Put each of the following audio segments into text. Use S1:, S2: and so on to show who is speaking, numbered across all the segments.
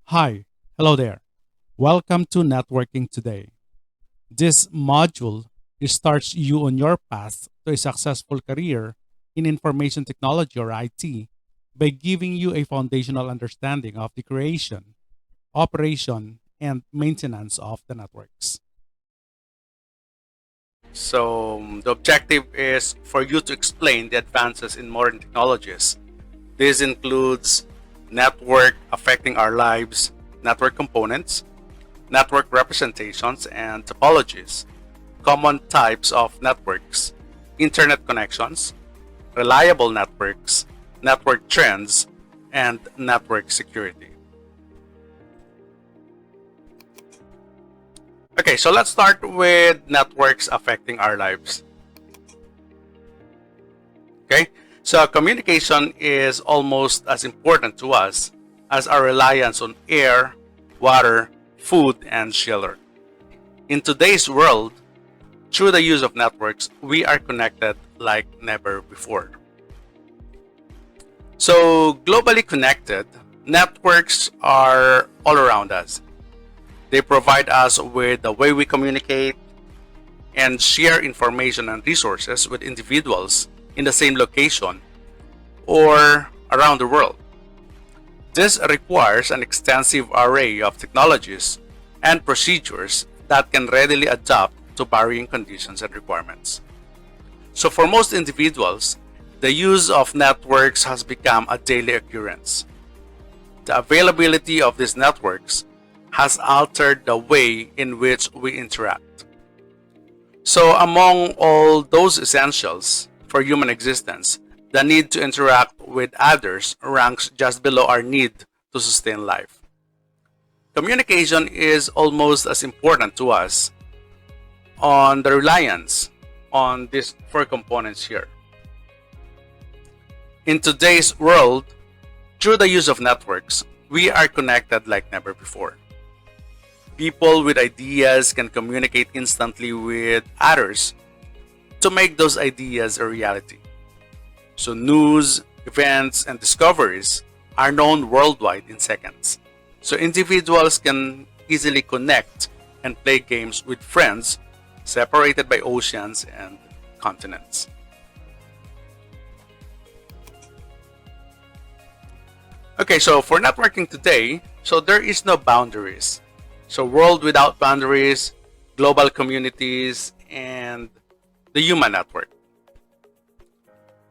S1: Hi, hello there. Welcome to Networking Today. This module starts you on your path to a successful career in information technology or IT by giving you a foundational understanding of the creation, operation, and maintenance of the networks. The objective is for you to explain the advances in modern technologies. This includes network affecting our lives, network components, network representations and topologies, common types of networks, internet connections, reliable networks, network trends, and network security. Okay, so let's start with networks affecting our lives. Okay, so communication is almost as important to us as our reliance on air, water, food, and shelter. In today's world, through the use of networks, we are connected like never before. So, globally connected, networks are all around us. They provide us with the way we communicate and share information and resources with individuals in the same location or around the world. This requires an extensive array of technologies and procedures that can readily adapt to varying conditions and requirements. So, for most individuals, the use of networks has become a daily occurrence. The availability of these networks has altered the way in which we interact. So, among all those essentials for human existence, the need to interact with others ranks just below our need to sustain life. Communication is almost as important to us on the reliance on these four components here. In today's world, through the use of networks, we are connected like never before. People with ideas can communicate instantly with others to make those ideas a reality. So, news, events, and discoveries are known worldwide in seconds. So, individuals can easily connect and play games with friends separated by oceans and continents. Okay, so for networking today, so there is no boundaries. So, world without boundaries, global communities, and the human network.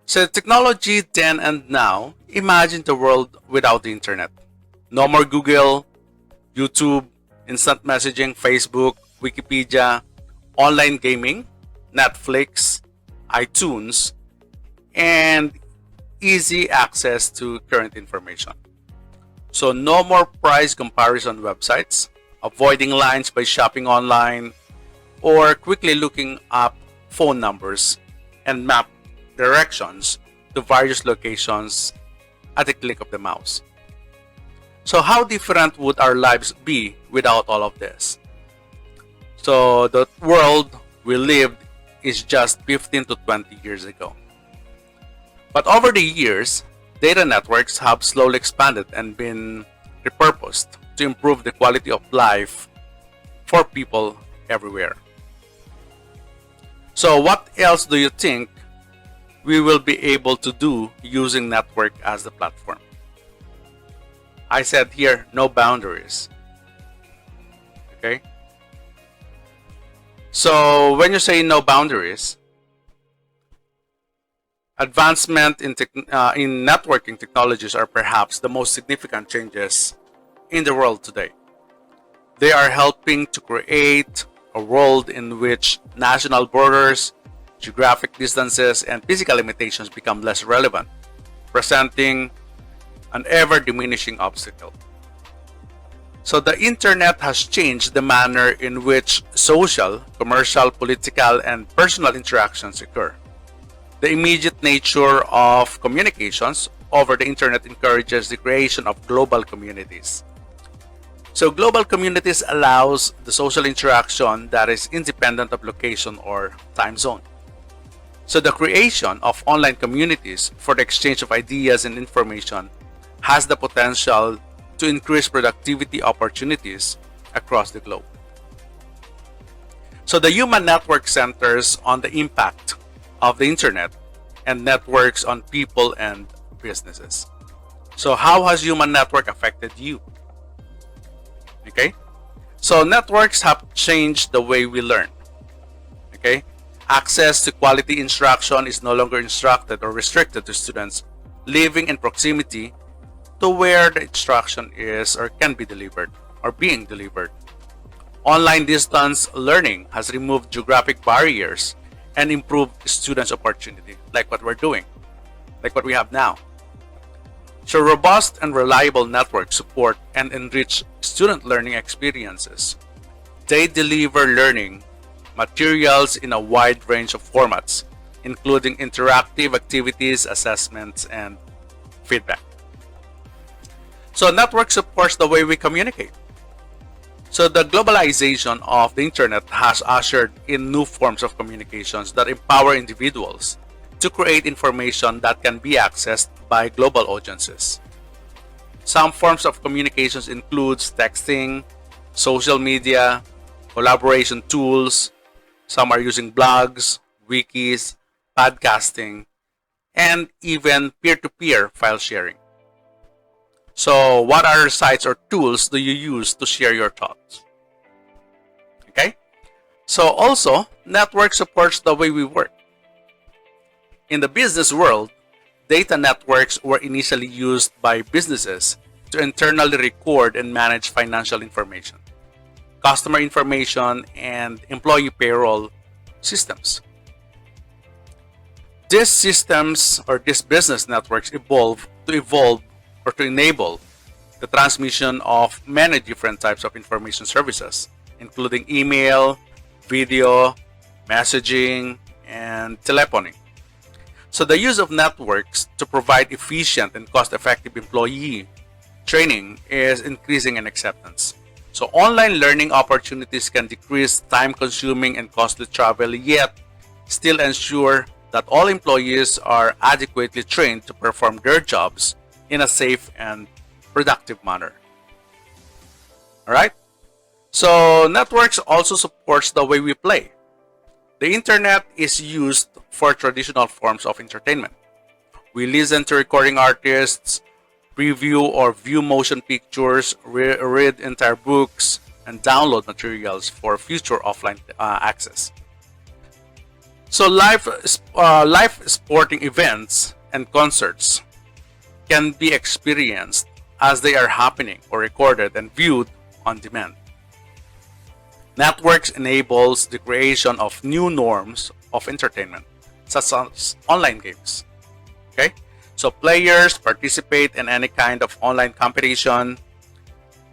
S1: So, technology then and now, imagine the world without the internet. No more Google, YouTube, instant messaging, Facebook, Wikipedia, online gaming, Netflix, iTunes, and easy access to current information. So, no more price comparison websites, avoiding lines by shopping online, or quickly looking up phone numbers and map directions to various locations at a click of the mouse. So, how different would our lives be without all of this? So, the world we lived is just 15 to 20 years ago. But over the years, data networks have slowly expanded and been repurposed to improve the quality of life for people everywhere. So, what else do you think we will be able to do using network as the platform? I said here, no boundaries. Okay? So, when you say no boundaries, advancement in networking technologies are perhaps the most significant changes in the world today. They are helping to create a world in which national borders, geographic distances, and physical limitations become less relevant, presenting an ever diminishing obstacle. So the internet has changed the manner in which social, commercial, political, and personal interactions occur. The immediate nature of communications over the internet encourages the creation of global communities. So global communities allows the social interaction that is independent of location or time zone. So the creation of online communities for the exchange of ideas and information has the potential to to increase productivity opportunities across the globe. So the human network centers on the impact of the internet and networks on people and businesses. So how has human network affected you? Okay, so networks have changed the way we learn. Okay, access to quality instruction is no longer instructed or restricted to students living in proximity to where the instruction is or can be delivered or being delivered. Online distance learning has removed geographic barriers and improved students' opportunity, like what we're doing, like what we have now. So robust and reliable networks support and enrich student learning experiences. They deliver learning materials in a wide range of formats, including interactive activities, assessments, and feedback. So network supports the way we communicate. So the globalization of the internet has ushered in new forms of communications that empower individuals to create information that can be accessed by global audiences. Some forms of communications includes texting, social media, collaboration tools. Some are using blogs, wikis, podcasting, and even peer-to-peer file sharing. So what other sites or tools do you use to share your thoughts? Okay, so also network supports the way we work. In the business world, data networks were initially used by businesses to internally record and manage financial information, customer information, and employee payroll systems. These systems or these business networks evolve or to enable the transmission of many different types of information services, including email, video, messaging, and telephony. So the use of networks to provide efficient and cost-effective employee training is increasing in acceptance. So online learning opportunities can decrease time-consuming and costly travel, yet still ensure that all employees are adequately trained to perform their jobs in a safe and productive manner. Alright? So networks also supports the way we play. The internet is used for traditional forms of entertainment. We listen to recording artists, preview or view motion pictures, read entire books, and download materials for future offline access. So live sporting events and concerts can be experienced as they are happening or recorded and viewed on demand. Networks enables the creation of new norms of entertainment, such as online games. Okay? So players participate in any kind of online competition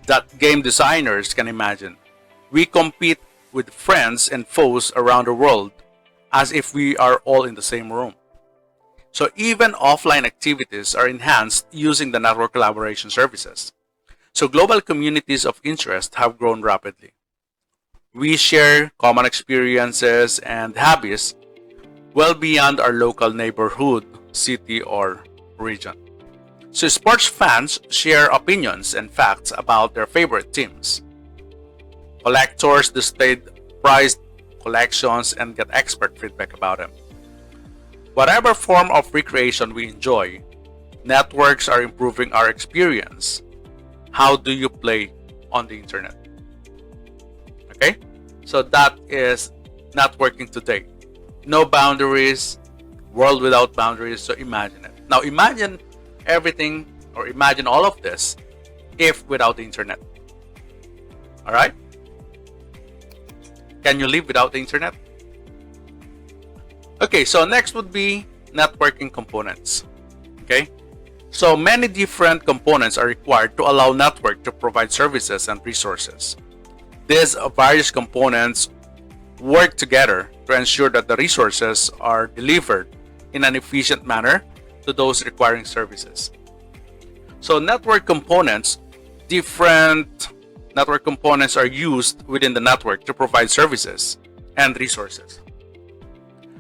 S1: that game designers can imagine. We compete with friends and foes around the world as if we are all in the same room. So even offline activities are enhanced using the network collaboration services. So global communities of interest have grown rapidly. We share common experiences and hobbies well beyond our local neighborhood, city, or region. So sports fans share opinions and facts about their favorite teams. Collectors display prized collections and get expert feedback about them. Whatever form of recreation we enjoy, networks are improving our experience. How do you play on the internet? Okay, so that is networking today. No boundaries, world without boundaries. So imagine it. Now imagine everything, or imagine all of this if without the internet. All right? Can you live without the internet? Okay, so next would be networking components. Okay, so many different components are required to allow network to provide services and resources. These various components work together to ensure that the resources are delivered in an efficient manner to those requiring services. So different network components are used within the network to provide services and resources.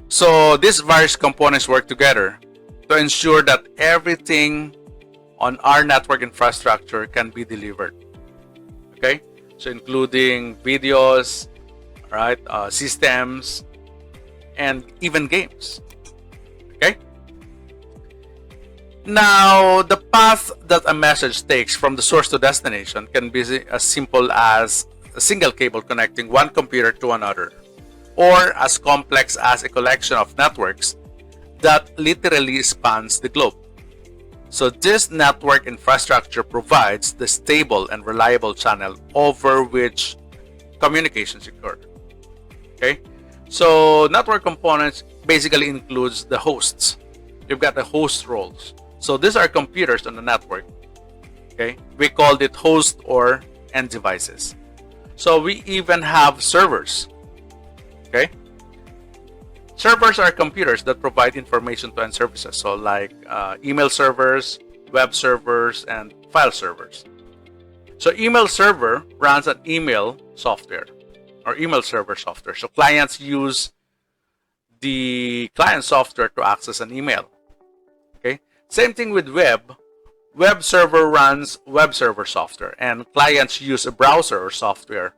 S1: So these various components work together to ensure that everything on our network infrastructure can be delivered. Okay, so including videos, right, systems, and even games. Okay. Now, the path that a message takes from the source to destination can be as simple as a single cable connecting one computer to another, or as complex as a collection of networks that literally spans the globe. So this network infrastructure provides the stable and reliable channel over which communications occur. Okay, so network components basically includes the hosts. You've got the host roles. So these are computers on the network. Okay, we called it host or end devices. So we even have servers. Okay, servers are computers that provide information to end services. So like email servers, web servers, and file servers. So email server runs an email software or email server software. So clients use the client software to access an email. Okay, same thing with web. Web server runs web server software, and clients use a browser or software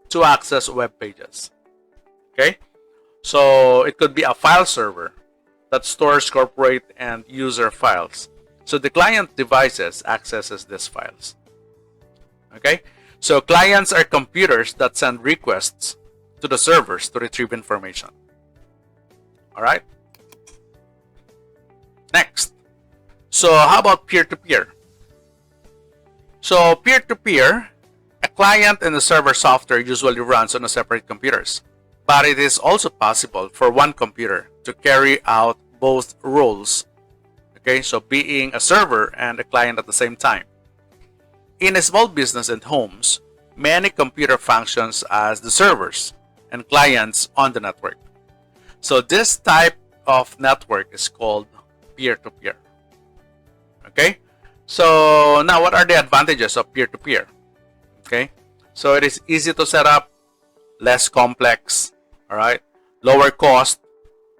S1: to access web pages. Okay, so it could be a file server that stores corporate and user files. So the client devices accesses these files. Okay, so clients are computers that send requests to the servers to retrieve information. All right. Next, so how about peer-to-peer? So peer-to-peer, a client and the server software usually runs on separate computers, but it is also possible for one computer to carry out both roles. Okay, so being a server and a client at the same time. In a small business and homes, many computer functions as the servers and clients on the network. So this type of network is called peer-to-peer. Okay, so now what are the advantages of peer-to-peer? Okay, so it is easy to set up, less complex, all right, lower cost,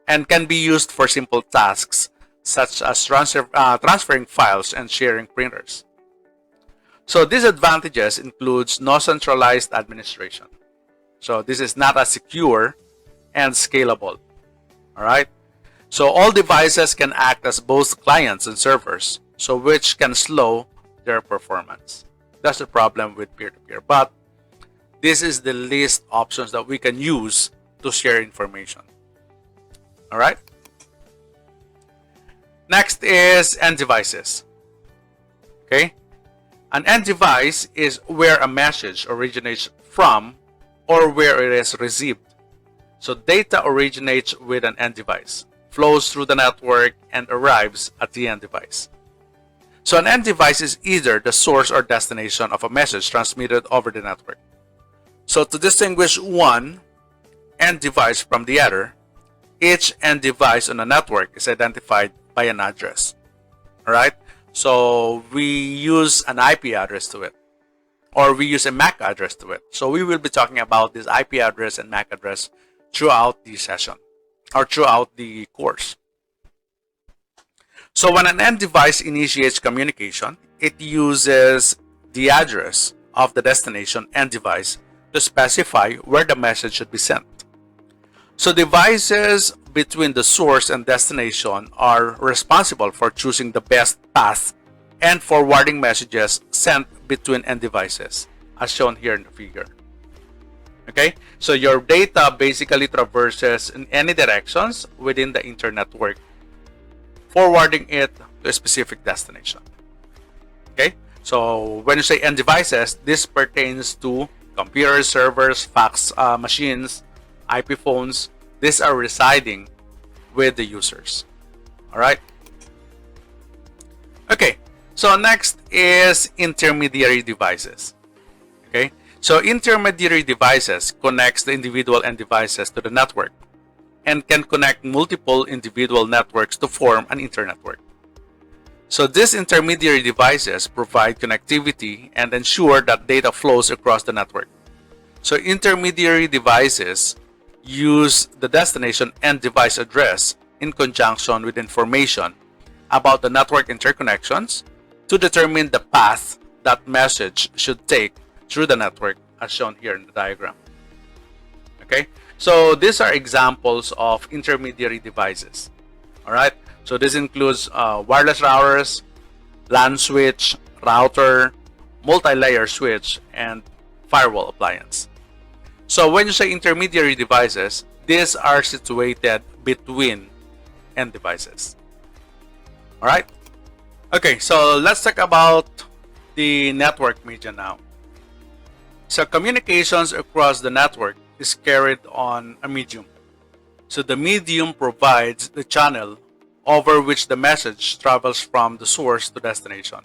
S1: and can be used for simple tasks such as transferring files and sharing printers. So these advantages includes no centralized administration. So this is not as secure and scalable. All right. So all devices can act as both clients and servers, so which can slow their performance. That's the problem with peer-to-peer. But this is the least options that we can use to share information. All right. Next is end devices. Okay. An end device is where a message originates from or where it is received. So data originates with an end device, flows through the network, and arrives at the end device. So an end device is either the source or destination of a message transmitted over the network. So to distinguish one end device from the other, each end device on a network is identified by an address. All right. So we use an IP address to it, or we use a MAC address to it. So we will be talking about this IP address and MAC address throughout the session or throughout the course. So when an end device initiates communication, it uses the address of the destination end device to specify where the message should be sent. So devices between the source and destination are responsible for choosing the best path and forwarding messages sent between end devices, as shown here in the figure. Okay, so your data basically traverses in any directions within the internetwork, forwarding it to a specific destination. Okay, so when you say end devices, this pertains to computers, servers, fax machines, IP phones. These are residing with the users. All right. Okay, so next is intermediary devices. Okay, so intermediary devices connects the individual end devices to the network and can connect multiple individual networks to form an internetwork. So these intermediary devices provide connectivity and ensure that data flows across the network. So intermediary devices use the destination end device address in conjunction with information about the network interconnections to determine the path that message should take through the network, as shown here in the diagram. Okay, so these are examples of intermediary devices. All right, so this includes wireless routers, LAN switch, router, multi-layer switch, and firewall appliance. So when you say intermediary devices, these are situated between end devices. All right. Okay, so let's talk about the network media now. So communications across the network is carried on a medium. So the medium provides the channel over which the message travels from the source to destination.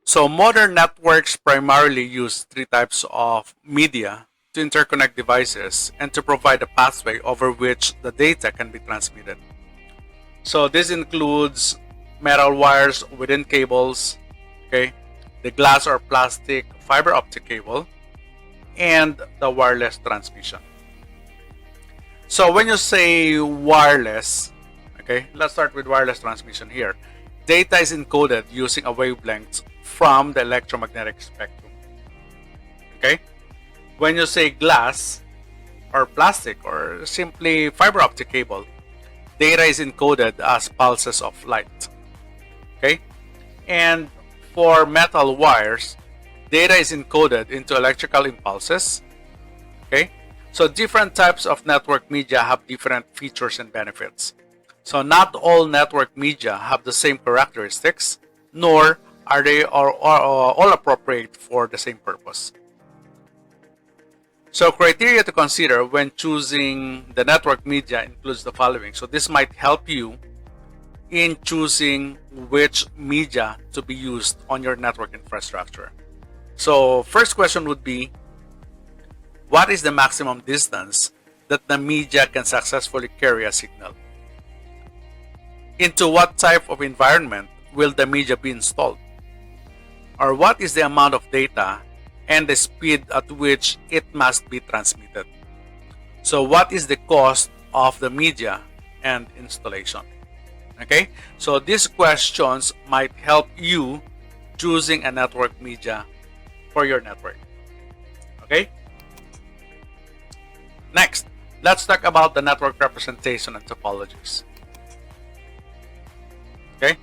S1: So modern networks primarily use three types of media to interconnect devices and to provide a pathway over which the data can be transmitted. So this includes metal wires within cables, okay, the glass or plastic fiber optic cable, and the wireless transmission. So when you say wireless, okay, let's start with wireless transmission here. Data is encoded using a wavelength from the electromagnetic spectrum. Okay? When you say glass or plastic or simply fiber optic cable, data is encoded as pulses of light. Okay? And for metal wires, data is encoded into electrical impulses. Okay? So different types of network media have different features and benefits. So not all network media have the same characteristics, nor are they all appropriate for the same purpose. So criteria to consider when choosing the network media includes the following. So this might help you in choosing which media to be used on your network infrastructure. So first question would be, what is the maximum distance that the media can successfully carry a signal? Into what type of environment will the media be installed? Or what is the amount of data and the speed at which it must be transmitted? So what is the cost of the media and installation? Okay, so these questions might help you choosing a network media for your network. Okay, next, let's talk about the network representation and topologies. Okay,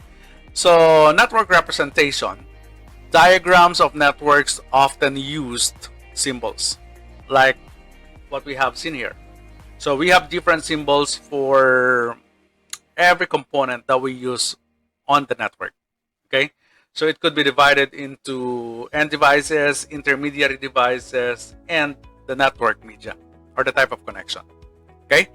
S1: so network representation, diagrams of networks often used symbols like what we have seen here. So we have different symbols for every component that we use on the network. Okay, so it could be divided into end devices, intermediary devices, and the network media or the type of connection. Okay,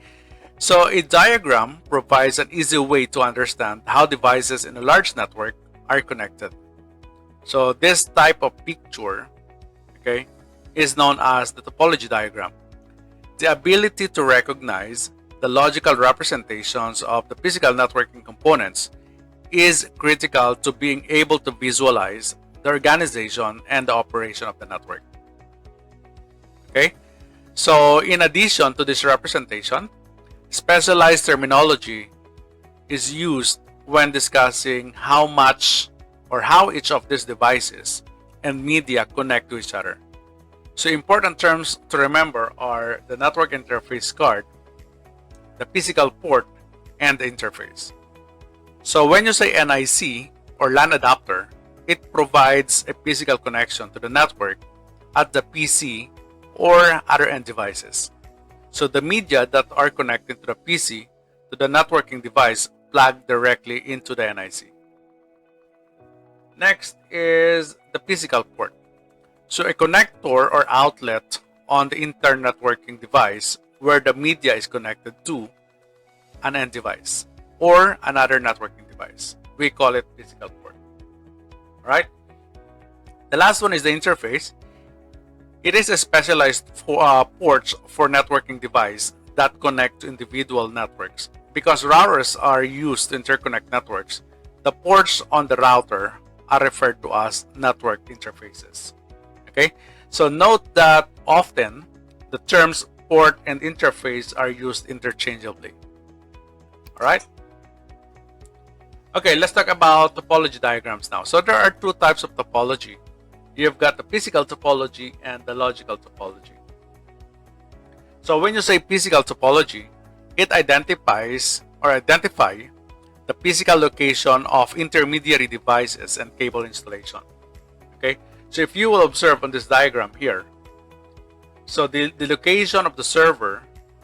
S1: so a diagram provides an easy way to understand how devices in a large network are connected. So this type of picture, okay, is known as the topology diagram. The ability to recognize the logical representations of the physical networking components is critical to being able to visualize the organization and the operation of the network. Okay, so in addition to this representation, specialized terminology is used when discussing how much or how each of these devices and media connect to each other. So important terms to remember are the network interface card, the physical port, and the interface. So when you say NIC or LAN adapter, it provides a physical connection to the network at the PC or other end devices. So the media that are connected to the PC to the networking device plug directly into the NIC. Next is the physical port. So a connector or outlet on the internal networking device where the media is connected to an end device or another networking device. We call it physical port. All right. The last one is the interface. It is a specialized ports for networking device that connect to individual networks. Because routers are used to interconnect networks, the ports on the router are referred to as network interfaces. Okay, so note that often the terms port and interface are used interchangeably. All right. Okay, let's talk about topology diagrams now. So there are two types of topology. You've got the physical topology and the logical topology. So when you say physical topology, it identifies or identify the physical location of intermediary devices and cable installation. Okay, so if you will observe on this diagram here, so the location of the server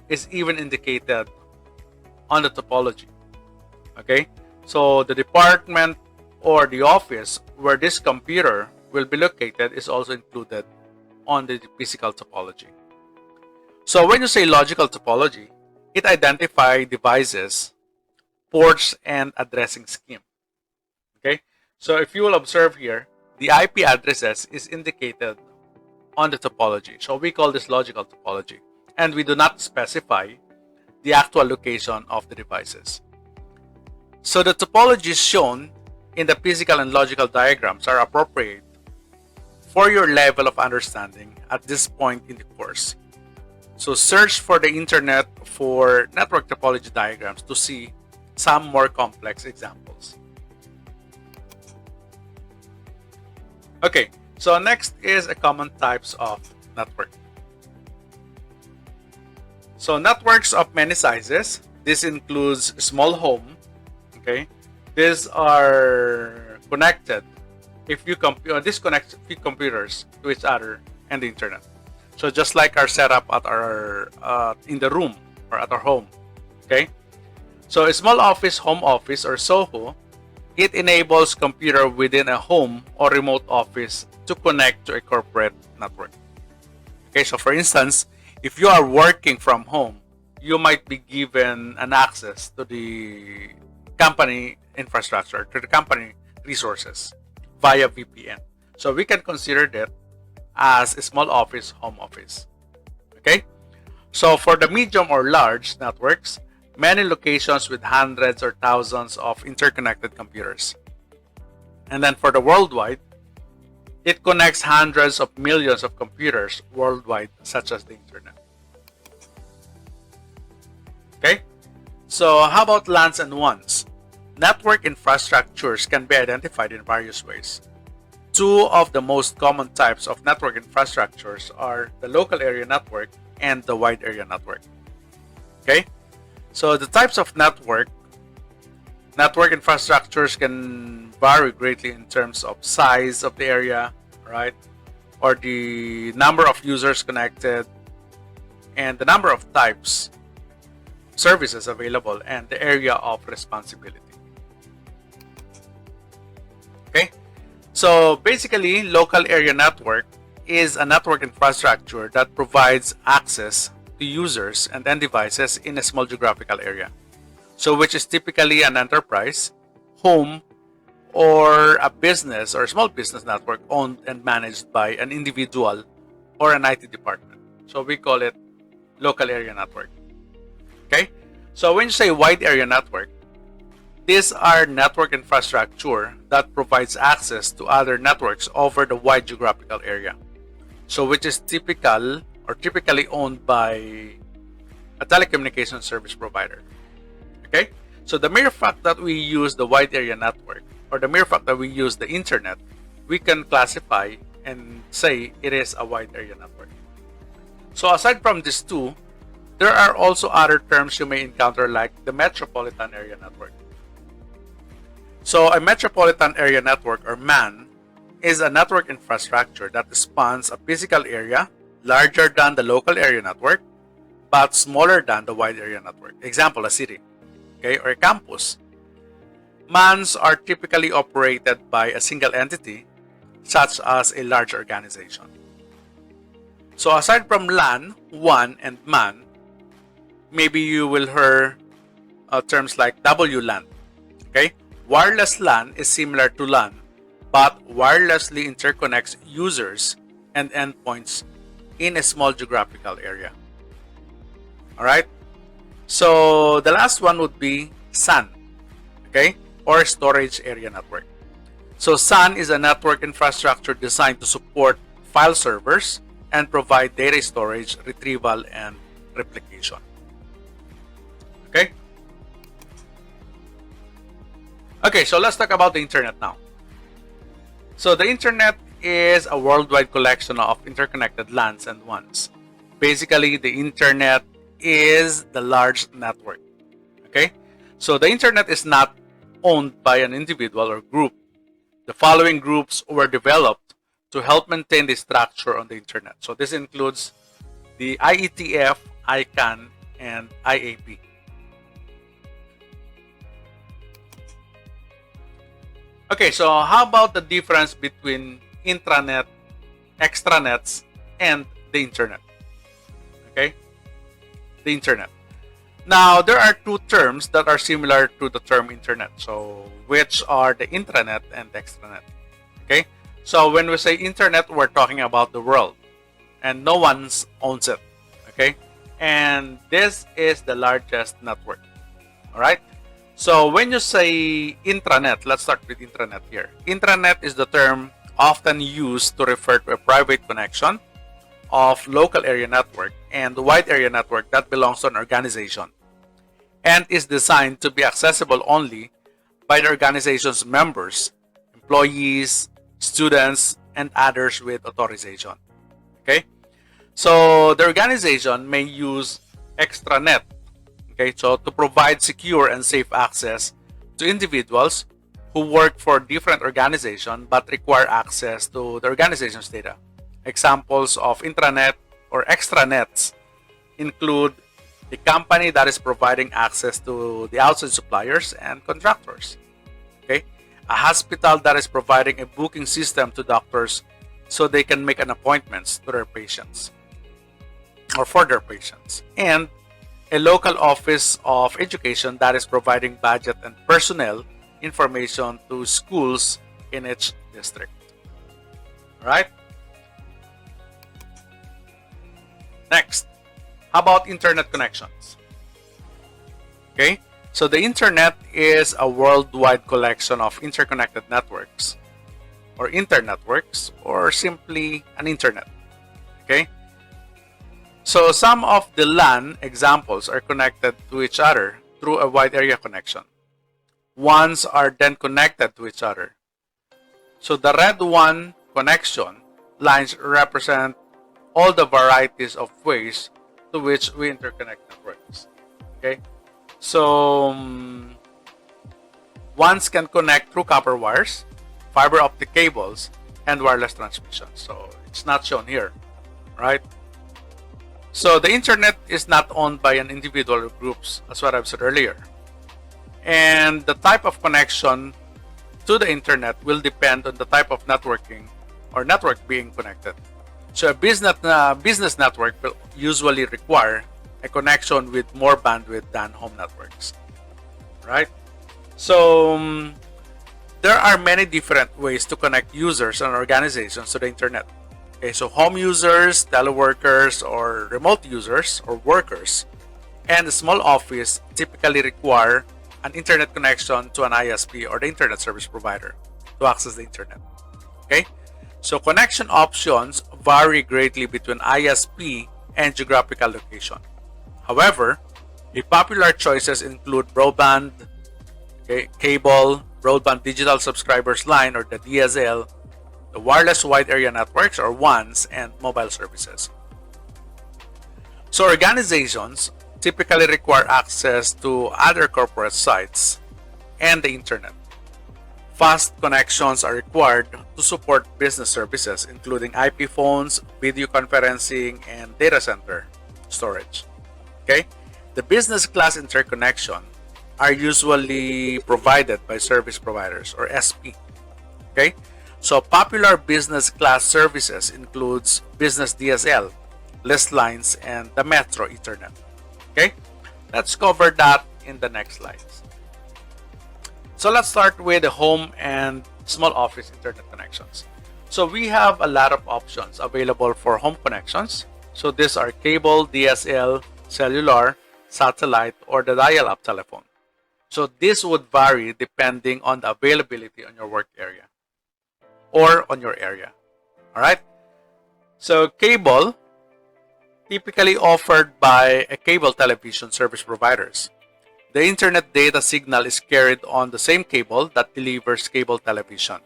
S1: is even indicated on the topology. Okay, so the department or the office where this computer will be located is also included on the physical topology. So when you say logical topology, it identifies devices, ports, and addressing scheme. Okay, so if you will observe here, the IP addresses is indicated on the topology. So we call this logical topology, and we do not specify the actual location of the devices. So the topologies shown in the physical and logical diagrams are appropriate for your level of understanding at this point in the course. So search for the internet for network topology diagrams to see some more complex examples. Okay, so next is a common types of network. So networks of many sizes. This includes small home. Okay, these are connected if you disconnect few computers to each other and the internet. So just like our setup at our in the room or at our home. Okay, so a small office, home office, or SOHO, it enables computer within a home or remote office to connect to a corporate network. Okay, so for instance, if you are working from home, you might be given an access to the company infrastructure, to the company resources via VPN. So we can consider that as a small office, home office. Okay, so for the medium or large networks, many locations with hundreds or thousands of interconnected computers. And then for the worldwide, it connects hundreds of millions of computers worldwide, such as the internet. Okay, so how about LANs and WANs? Network infrastructures can be identified in various ways. Two of the most common types of network infrastructures are the local area network and the wide area network. Okay, so the types of network infrastructures can vary greatly in terms of size of the area, right? Or the number of users connected, and the number of types, services available, and the area of responsibility. Okay, so basically, local area network is a network infrastructure that provides access to users and end devices in a small geographical area. So which is typically an enterprise, home, or a business or small business network owned and managed by an individual or an IT department. So we call it local area network. Okay, so when you say wide area network, these are network infrastructure that provides access to other networks over the wide geographical area. So which is typically owned by a telecommunications service provider. Okay, so the mere fact that we use the wide area network, or the mere fact that we use the internet, we can classify and say it is a wide area network. So aside from these two, there are also other terms you may encounter, like the metropolitan area network. So a metropolitan area network, or MAN, is a network infrastructure that spans a physical area larger than the local area network but smaller than the wide area network. Example, a city, okay, or a campus. MANs are typically operated by a single entity, such as a large organization. So aside from LAN, WAN, and MAN, maybe you will hear terms like WLAN. Okay, wireless LAN is similar to LAN, but wirelessly interconnects users and endpoints in a small geographical area. All right. So the last one would be SAN, okay, or storage area network. So SAN is a network infrastructure designed to support file servers and provide data storage, retrieval, and replication. Okay. Okay, so let's talk about the internet now. So the internet is a worldwide collection of interconnected LANs and WANs. Basically, the internet is the large network. Okay, so the internet is not owned by an individual or group. The following groups were developed to help maintain the structure on the internet. So this includes the IETF, ICANN, and IAP. Okay, so how about the difference between intranet, extranets, and the internet? Okay, the internet. Now, there are two terms that are similar to the term internet. So, which are the intranet and extranet. Okay, so when we say internet, we're talking about the world, and no one owns it. Okay, and this is the largest network. All right. So when you say intranet, let's start with intranet here. Intranet is the term often used to refer to a private connection of local area network and wide area network that belongs to an organization and is designed to be accessible only by the organization's members, employees, students, and others with authorization. Okay? So the organization may use extranet, okay, so to provide secure and safe access to individuals who work for different organizations but require access to the organization's data. Examples of intranet or extranets include the company that is providing access to the outside suppliers and contractors. Okay, a hospital that is providing a booking system to doctors so they can make an appointments to their patients or for their patients, and a local office of education that is providing budget and personnel information to schools in each district. All right. Next, how about internet connections? Okay, so the internet is a worldwide collection of interconnected networks or internetworks or simply an internet. Okay, so some of the LAN examples are connected to each other through a wide area connection. WANs are then connected to each other. So the red WAN connection lines represent all the varieties of ways to which we interconnect networks. Okay, so WANs can connect through copper wires, fiber optic cables, and wireless transmission. So it's not shown here, right? So the internet is not owned by an individual or groups, as what I've said earlier. And the type of connection to the internet will depend on the type of networking or network being connected. So a business network will usually require a connection with more bandwidth than home networks, right? So there are many different ways to connect users and organizations to the internet. Okay, so home users, teleworkers, or remote users or workers, and a small office typically require an internet connection to an ISP or the internet service provider to access the internet. Okay, so connection options vary greatly between ISP and geographical location. However, the popular choices include broadband, okay, cable, broadband digital subscribers line or the DSL, the wireless wide area networks or WANs, and mobile services. So organizations typically require access to other corporate sites and the internet. Fast connections are required to support business services, including IP phones, video conferencing, and data center storage. Okay, the business class interconnection are usually provided by service providers or SP. Okay, so popular business class services includes business DSL, list lines, and the Metro Ethernet. Okay, let's cover that in the next slides. So let's start with the home and small office internet connections. So we have a lot of options available for home connections. So these are cable, DSL, cellular, satellite, or the dial-up telephone. So this would vary depending on the availability on your work area or on your area. All right. So cable, typically offered by a cable television service providers. The internet data signal is carried on the same cable that delivers cable television.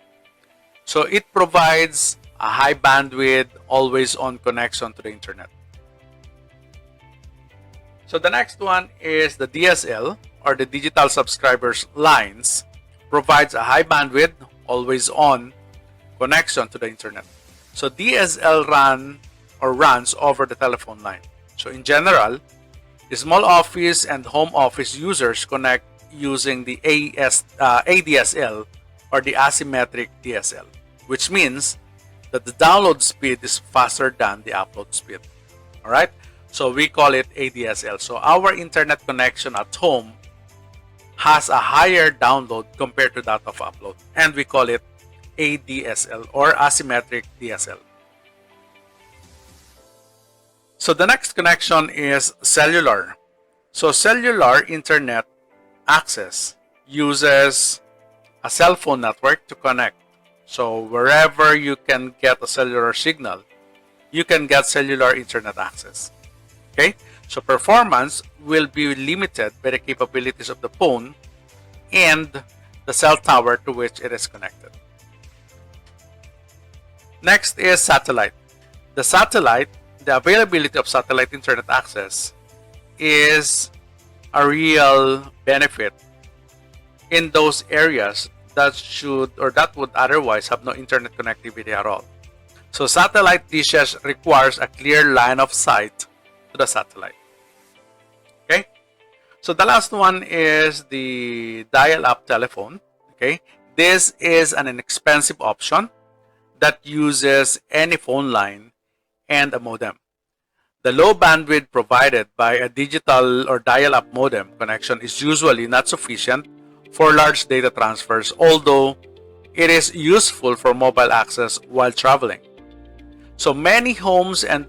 S1: So it provides a high bandwidth, always on connection to the internet. So the next one is the DSL, or the digital subscribers lines, provides a high bandwidth, always on connection to the internet. So DSL runs over the telephone line. So in general, the small office and home office users connect using the ADSL, or the asymmetric DSL, which means that the download speed is faster than the upload speed. All right, so we call it ADSL. So our internet connection at home has a higher download compared to that of upload, and we call it ADSL, or asymmetric DSL. So the next connection is cellular. So cellular internet access uses a cell phone network to connect. So wherever you can get a cellular signal, you can get cellular internet access. Okay? So performance will be limited by the capabilities of the phone and the cell tower to which it is connected. Next is satellite. The availability of satellite internet access is a real benefit in those areas that would otherwise have no internet connectivity at all. So satellite dishes requires a clear line of sight to the satellite. Okay? So the last one is the dial-up telephone. Okay? This is an inexpensive option that uses any phone line and a modem. The low bandwidth provided by a digital or dial-up modem connection is usually not sufficient for large data transfers, although it is useful for mobile access while traveling. So many homes and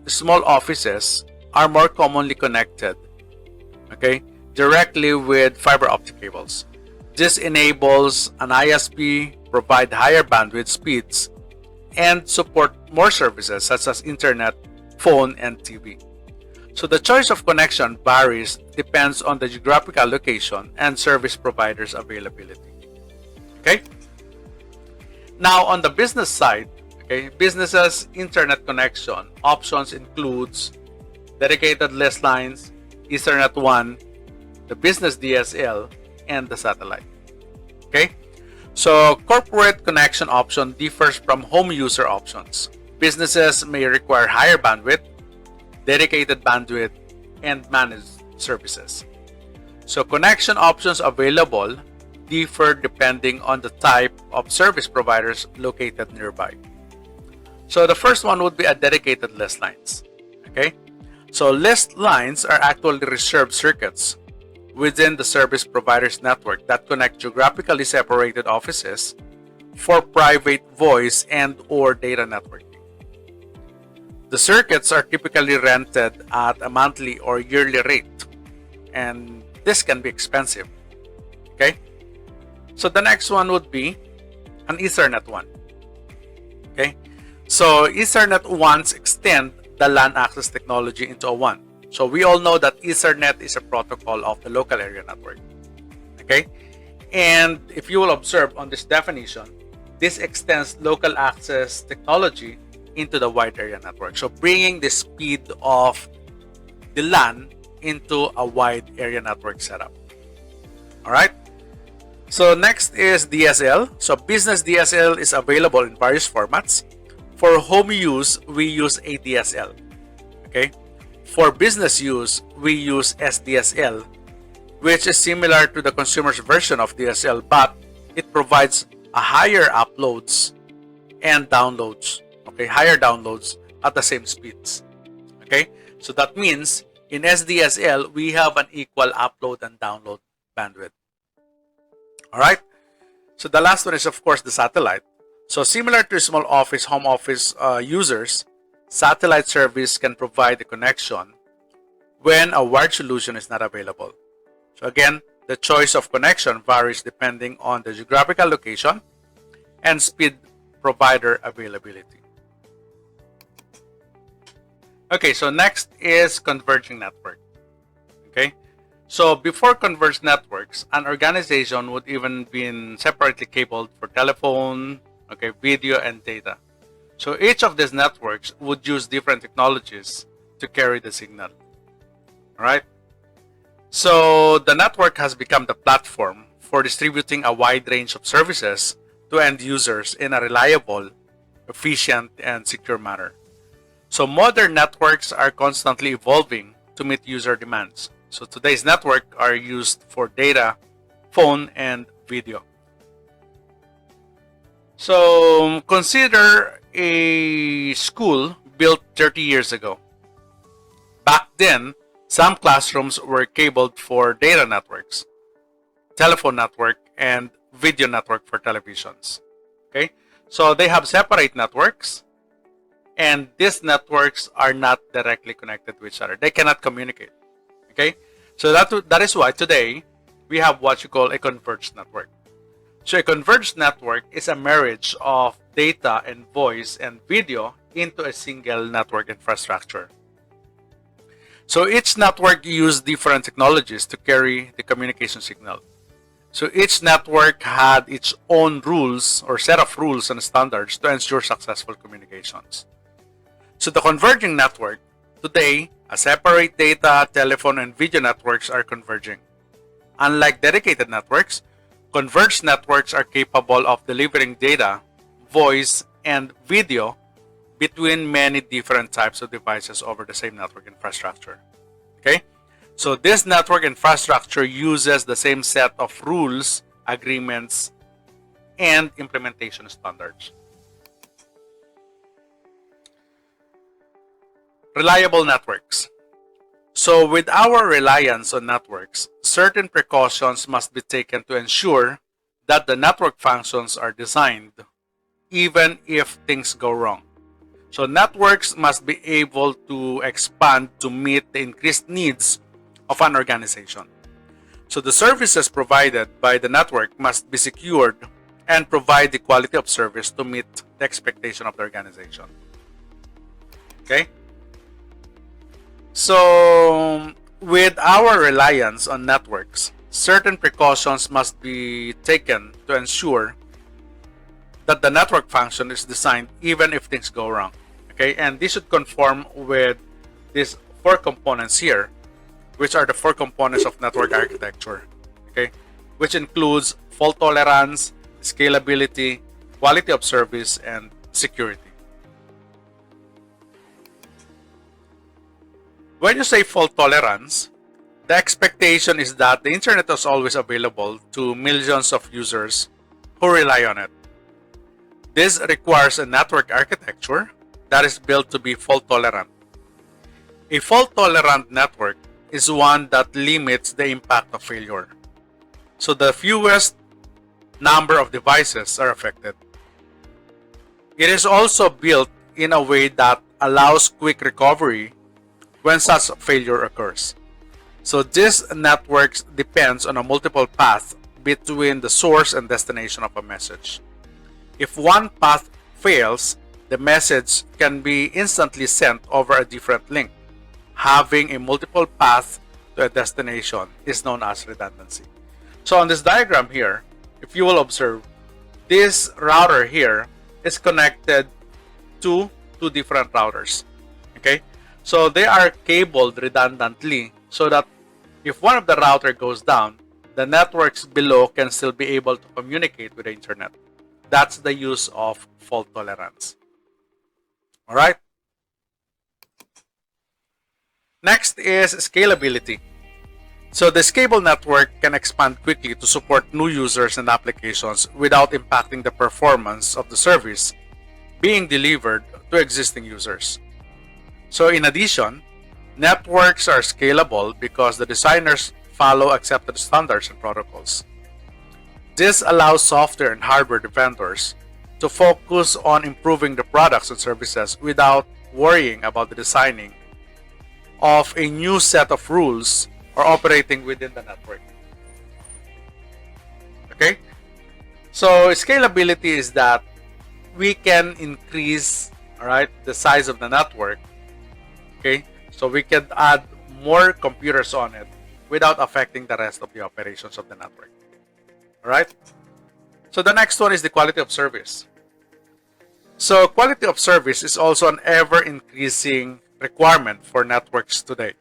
S1: small offices are more commonly connected, okay, directly with fiber optic cables. This enables an ISP provide higher bandwidth speeds and support more services such as internet, phone, and TV. So the choice of connection varies, depends on the geographical location and service providers' availability. Okay? Now on the business side, okay, businesses' internet connection options includes dedicated list lines, Ethernet1, the business DSL, and the satellite. Okay? So corporate connection option differs from home user options. Businesses may require higher bandwidth, dedicated bandwidth, and managed services. So connection options available differ depending on the type of service providers located nearby. So the first one would be a dedicated list lines. Okay? So list lines are actually reserved circuits within the service provider's network that connect geographically separated offices for private voice and or data networking. The circuits are typically rented at a monthly or yearly rate, and this can be expensive. Okay? So the next one would be an Ethernet one. Okay? So Ethernet ones extend the LAN access technology into a WAN. So we all know that Ethernet is a protocol of the local area network. Okay? And if you will observe on this definition, this extends local access technology into the wide area network. So bringing the speed of the LAN into a wide area network setup. Alright? So next is DSL. So business DSL is available in various formats. For home use, we use ADSL. Okay? For business use, we use SDSL, which is similar to the consumer's version of DSL, but it provides a higher uploads and downloads. Okay, higher downloads at the same speeds. Okay, so that means in SDSL we have an equal upload and download bandwidth. All right. So the last one is of course the satellite. So similar to small office, home office users, satellite service can provide a connection when a wired solution is not available. So again, the choice of connection varies depending on the geographical location and speed provider availability. Okay, so next is converging network. Okay, So before converged networks, an organization would even be separately cabled for telephone, okay, video, and data. So each of these networks would use different technologies to carry the signal. All right. So the network has become the platform for distributing a wide range of services to end users in a reliable, efficient, and secure manner. So modern networks are constantly evolving to meet user demands. So today's network are used for data, phone, and video. So consider a school built 30 years ago. Back then, some classrooms were cabled for data networks, telephone network, and video network for televisions. Okay, so they have separate networks, and these networks are not directly connected to each other. They cannot communicate. Okay, so that is why today we have what you call a converged network. So a converged network is a marriage of data and voice and video into a single network infrastructure. So each network uses different technologies to carry the communication signal. So each network had its own rules or set of rules and standards to ensure successful communications. So the converging network, today, a separate data, telephone, and video networks are converging. Unlike dedicated networks, converged networks are capable of delivering data, voice, and video between many different types of devices over the same network infrastructure. Okay? So this network infrastructure uses the same set of rules, agreements, and implementation standards. Reliable networks. So with our reliance on networks, certain precautions must be taken to ensure that the network functions are designed even if things go wrong. So networks must be able to expand to meet the increased needs of an organization. So the services provided by the network must be secured and provide the quality of service to meet the expectation of the organization. Okay? So with our reliance on networks, certain precautions must be taken to ensure that the network function is designed even if things go wrong. Okay, and this should conform with these four components here, which are the four components of network architecture. Okay, which includes fault tolerance, scalability, quality of service, and security. When you say fault tolerance, the expectation is that the internet is always available to millions of users who rely on it. This requires a network architecture that is built to be fault tolerant. A fault tolerant network is one that limits the impact of failure. So the fewest number of devices are affected. It is also built in a way that allows quick recovery when such failure occurs. So this network depends on a multiple path between the source and destination of a message. If one path fails, the message can be instantly sent over a different link. Having a multiple path to a destination is known as redundancy. So on this diagram here, if you will observe, this router here is connected to two different routers. Okay, so they are cabled redundantly so that if one of the router goes down, the networks below can still be able to communicate with the internet. That's the use of fault tolerance. All right. Next is scalability. So the scalable network can expand quickly to support new users and applications without impacting the performance of the service being delivered to existing users. So in addition, networks are scalable because the designers follow accepted standards and protocols. This allows software and hardware vendors to focus on improving the products and services without worrying about the designing of a new set of rules or operating within the network. Okay? So scalability is that we can increase, all right, the size of the network. Okay? So we can add more computers on it without affecting the rest of the operations of the network. All right? So the next one is the quality of service. So quality of service is also an ever-increasing requirement for networks today.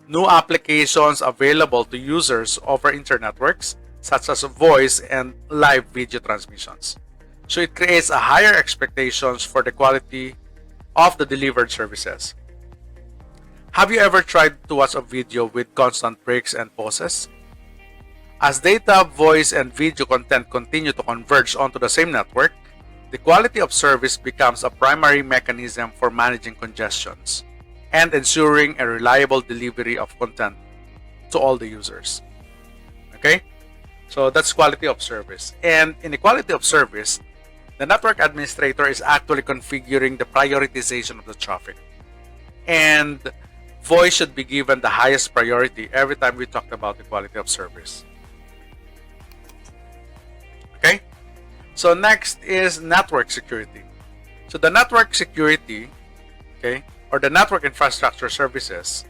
S1: New applications available to users over internetworks, such as voice and live video transmissions. So it creates a higher expectations for the quality of the delivered services. Have you ever tried to watch a video with constant breaks and pauses? As data, voice, and video content continue to converge onto the same network, the quality of service becomes a primary mechanism for managing congestions and ensuring a reliable delivery of content to all the users. Okay? So that's quality of service. And in the quality of service, the network administrator is actually configuring the prioritization of the traffic. And voice should be given the highest priority every time we talk about the quality of service. Okay? So next is network security. So the network security, okay, or the network infrastructure services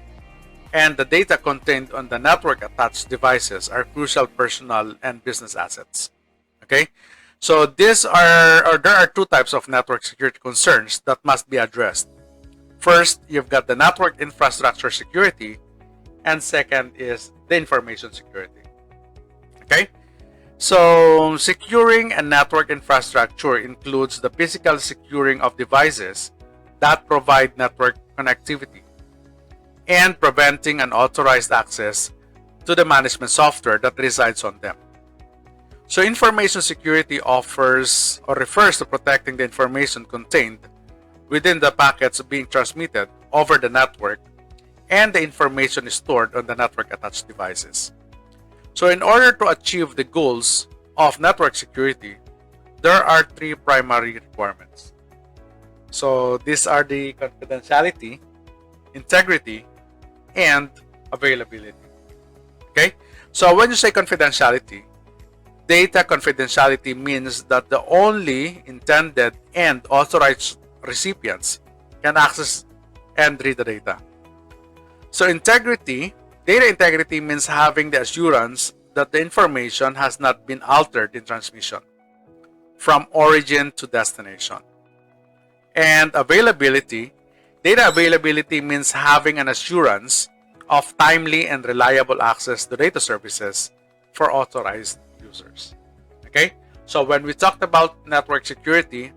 S1: and the data contained on the network attached devices are crucial personal and business assets. Okay? So there are two types of network security concerns that must be addressed. First, you've got the network infrastructure security, and second is the information security. Okay? So securing a network infrastructure includes the physical securing of devices that provide network connectivity and preventing unauthorized access to the management software that resides on them. So information security offers or refers to protecting the information contained within the packets being transmitted over the network and the information is stored on the network attached devices. So in order to achieve the goals of network security, there are three primary requirements. So these are the confidentiality, integrity, and availability. Okay? So when you say confidentiality, data confidentiality means that the only intended and authorized recipients can access and read the data. So integrity, data integrity means having the assurance that the information has not been altered in transmission from origin to destination. And availability, data availability means having an assurance of timely and reliable access to data services for authorized users. Okay? So when we talked about network security,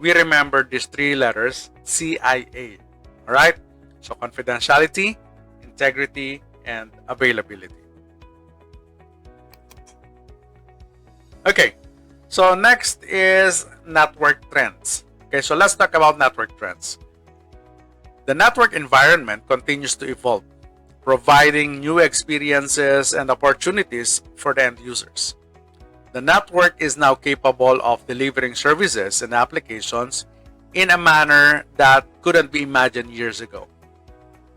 S1: we remember these three letters, CIA. Alright? So confidentiality, integrity, and availability. Okay, so next is network trends. Okay, so let's talk about network trends. The network environment continues to evolve, providing new experiences and opportunities for the end users. The network is now capable of delivering services and applications in a manner that couldn't be imagined years ago.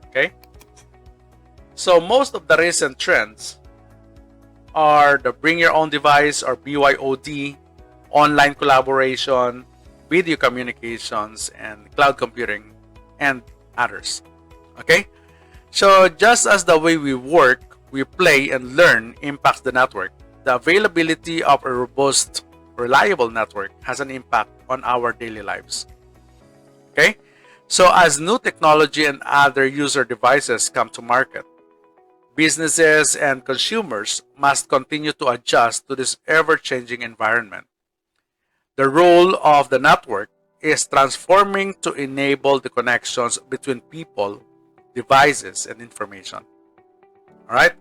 S1: Okay? So most of the recent trends are the bring your own device or BYOD, online collaboration, video communications, and cloud computing, and others. Okay? So just as the way we work, we play, and learn impacts the network, the availability of a robust, reliable network has an impact on our daily lives. Okay? So as new technology and other user devices come to market, businesses and consumers must continue to adjust to this ever-changing environment. The role of the network is transforming to enable the connections between people, devices, and information. Alright?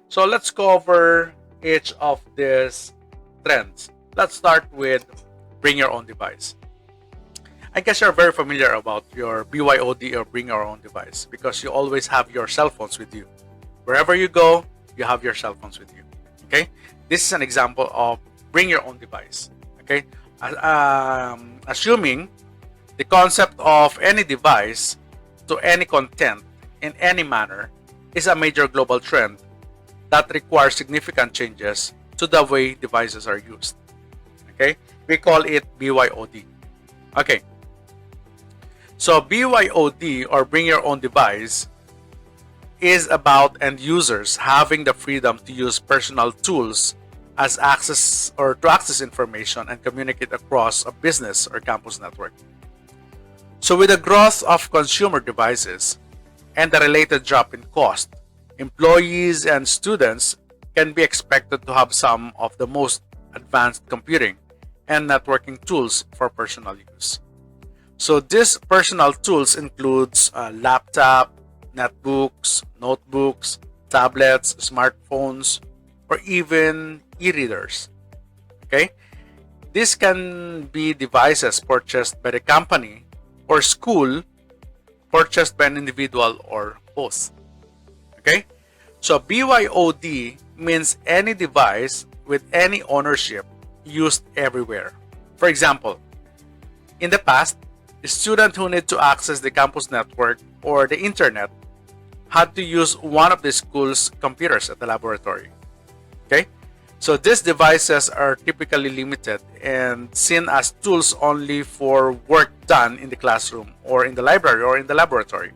S1: So let's cover each of these trends. Let's start with bring your own device. I guess you're very familiar about your BYOD or bring your own device because you always have your cell phones with you. Wherever you go, you have your cell phones with you. Okay? This is an example of bring your own device. Okay? Assuming the concept of any device to any content in any manner is a major global trend that requires significant changes to the way devices are used. Okay? We call it BYOD. Okay. So BYOD or bring your own device is about end users having the freedom to use personal tools as access or to access information and communicate across a business or campus network. So with the growth of consumer devices and the related drop in cost, employees and students can be expected to have some of the most advanced computing and networking tools for personal use. So these personal tools includes laptop, netbooks, notebooks, tablets, smartphones, or even e-readers. Okay? These can be devices purchased by the company or school, purchased by an individual, or both. Okay? So BYOD means any device with any ownership used everywhere. For example, in the past, a student who need to access the campus network or the internet had to use one of the school's computers at the laboratory. Okay? So these devices are typically limited and seen as tools only for work done in the classroom or in the library or in the laboratory.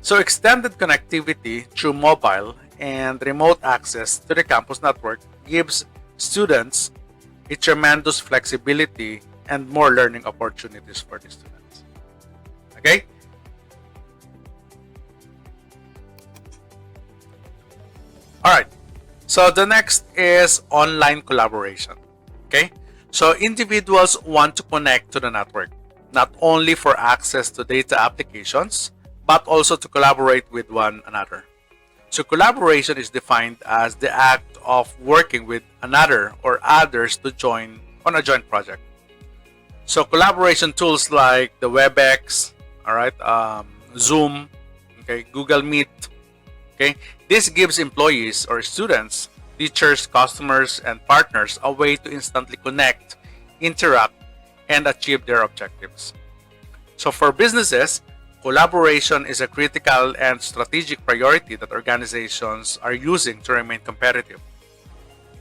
S1: So extended connectivity through mobile and remote access to the campus network gives students a tremendous flexibility and more learning opportunities for the students. Okay? All right. So the next is online collaboration. Okay? So individuals want to connect to the network, not only for access to data applications, but also to collaborate with one another. So collaboration is defined as the act of working with another or others to join on a joint project. So collaboration tools like the WebEx, all right, Zoom, okay, Google Meet, okay. This gives employees or students, teachers, customers, and partners a way to instantly connect, interact, and achieve their objectives. So for businesses, collaboration is a critical and strategic priority that organizations are using to remain competitive.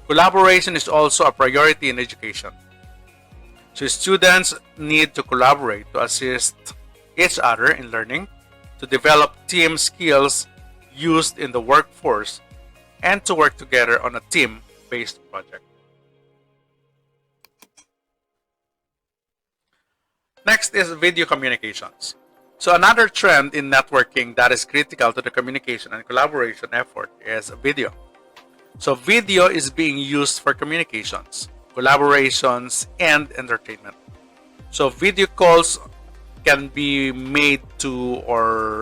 S1: Collaboration is also a priority in education. So students need to collaborate to assist each other in learning, to develop team skills used in the workforce, and to work together on a team-based project. Next is video communications. So another trend in networking that is critical to the communication and collaboration effort is video. So video is being used for communications, collaborations, and entertainment. So video calls can be made to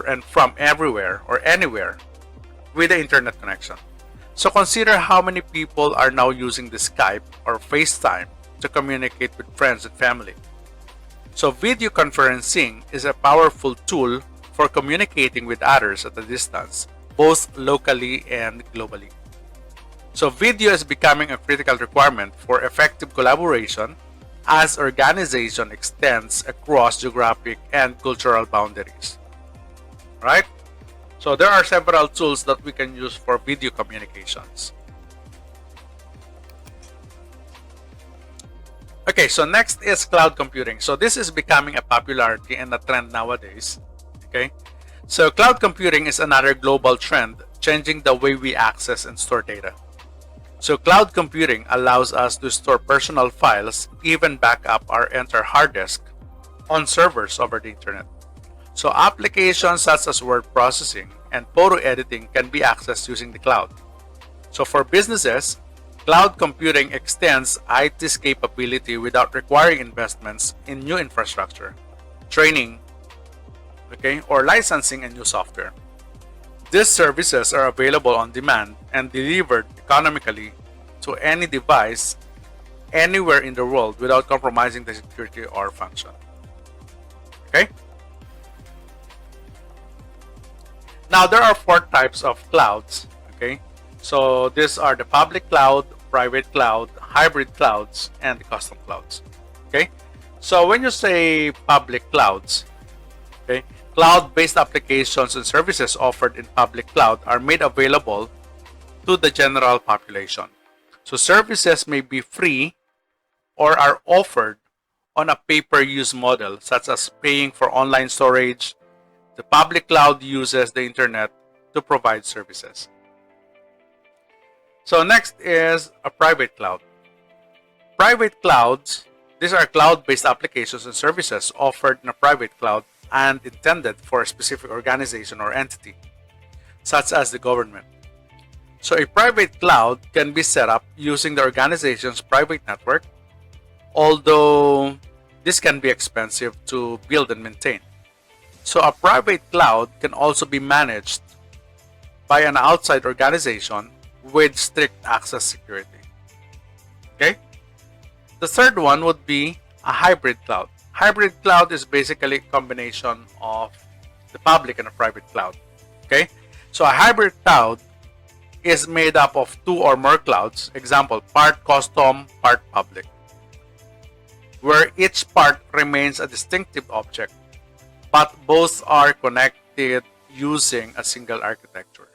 S1: and from everywhere or anywhere with the internet connection. So consider how many people are now using the Skype or FaceTime to communicate with friends and family. So video conferencing is a powerful tool for communicating with others at a distance, both locally and globally. So video is becoming a critical requirement for effective collaboration as organization extends across geographic and cultural boundaries. Right? So there are several tools that we can use for video communications. Okay, so next is cloud computing. So this is becoming a popularity and a trend nowadays. Okay, so cloud computing is another global trend changing the way we access and store data. So cloud computing allows us to store personal files, even back up our entire hard disk on servers over the internet. So applications such as word processing and photo editing can be accessed using the cloud. So for businesses, cloud computing extends IT's capability without requiring investments in new infrastructure, training, okay, or licensing a new software. These services are available on demand and delivered economically to any device anywhere in the world without compromising the security or function. Okay? Now there are 4 types of clouds. Okay? So these are the public cloud, private cloud, hybrid clouds, and the custom clouds. Okay? So when you say public clouds, okay, cloud-based applications and services offered in public cloud are made available to the general population. So services may be free or are offered on a pay-per-use model, such as paying for online storage, The public cloud uses the internet to provide services. So next is a private cloud. Private clouds, these are cloud-based applications and services offered in a private cloud and intended for a specific organization or entity, such as the government. So a private cloud can be set up using the organization's private network, although this can be expensive to build and maintain. So a private cloud can also be managed by an outside organization with strict access security. Okay? The third one would be a hybrid cloud. Hybrid cloud is basically a combination of the public and a private cloud. Okay? So a hybrid cloud is made up of two or more clouds, example, part custom, part public, where each part remains a distinctive object, but both are connected using a single architecture.